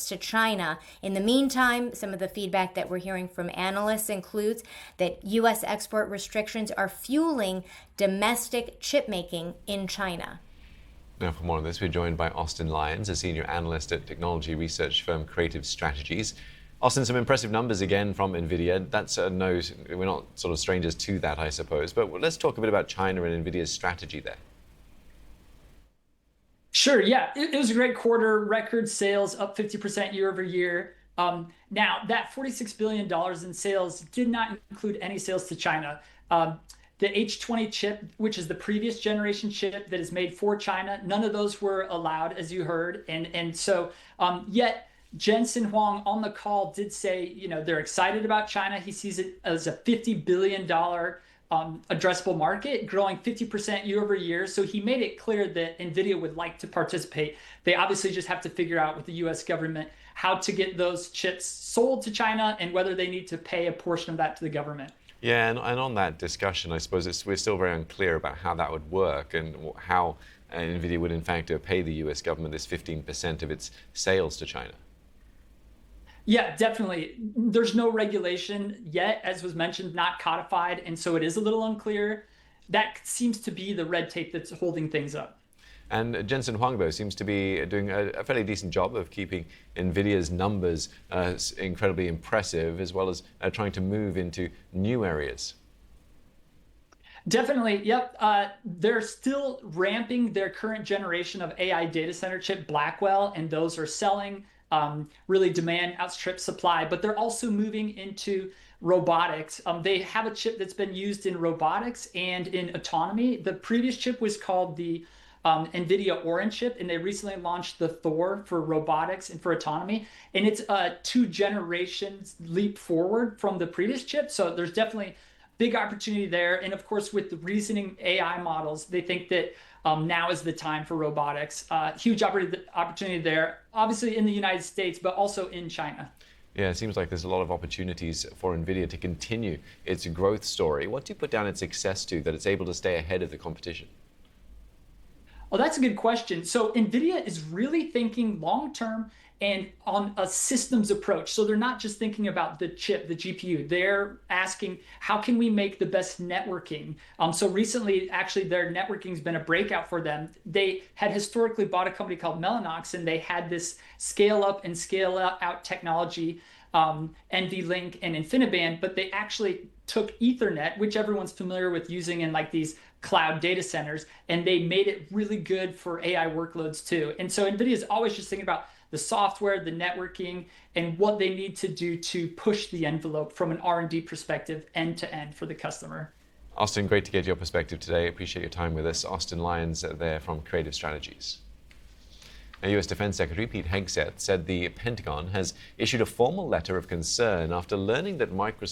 to China. In the meantime, some of the feedback that we're hearing from analysts includes that U.S. export restrictions are fueling domestic chip making in China. Now, for more on this, we're joined by Austin Lyons, a senior analyst at technology research firm Creative Strategies. Austin, some impressive numbers again from Nvidia. That's we're not sort of strangers to that, I suppose. But let's talk a bit about China and Nvidia's strategy there. Sure, yeah. It was a great quarter, record sales up 50% year over year. Now, that $46 billion in sales did not include any sales to China. The H20 chip, which is the previous generation chip that is made for China, none of those were allowed, as you heard. And so yet Jensen Huang on the call did say, they're excited about China. He sees it as a $50 billion addressable market, growing 50% year over year. So he made it clear that Nvidia would like to participate. They obviously just have to figure out with the US government how to get those chips sold to China and whether they need to pay a portion of that to the government. Yeah, and on that discussion, I suppose we're still very unclear about how that would work and how Nvidia would in fact pay the US government this 15% of its sales to China. Yeah, definitely. There's no regulation yet, as was mentioned, not codified, and so it is a little unclear. That seems to be the red tape that's holding things up. And Jensen Huang, though, seems to be doing a fairly decent job of keeping Nvidia's numbers incredibly impressive, as well as trying to move into new areas. Definitely, yep. They're still ramping their current generation of AI data center chip, Blackwell, and those are selling. Really demand outstrips supply, but they're also moving into robotics. They have a chip that's been used in robotics and in autonomy. The previous chip was called the Nvidia Orin chip, and they recently launched the Thor for robotics and for autonomy. And it's a 2 generations leap forward from the previous chip. So there's definitely big opportunity there. And of course, with the reasoning AI models, they think that now is the time for robotics. Huge opportunity there, obviously in the United States, but also in China. Yeah, it seems like there's a lot of opportunities for Nvidia to continue its growth story. What do you put down its success to, that it's able to stay ahead of the competition? Oh, that's a good question. So Nvidia is really thinking long-term and on a systems approach. So they're not just thinking about the chip, the GPU. They're asking, how can we make the best networking? So recently, actually, their networking has been a breakout for them. They had historically bought a company called Mellanox, and they had this scale up and scale out technology, NVLink and InfiniBand, but they actually took Ethernet, which everyone's familiar with using in like these cloud data centers, and they made it really good for AI workloads too. And so NVIDIA is always just thinking about the software, the networking, and what they need to do to push the envelope from an R&D perspective end to end for the customer. Austin, great to get your perspective today. Appreciate your time with us. Austin Lyons there from Creative Strategies. Now, U.S. Defense Secretary Pete Hegseth said the Pentagon has issued a formal letter of concern after learning that Microsoft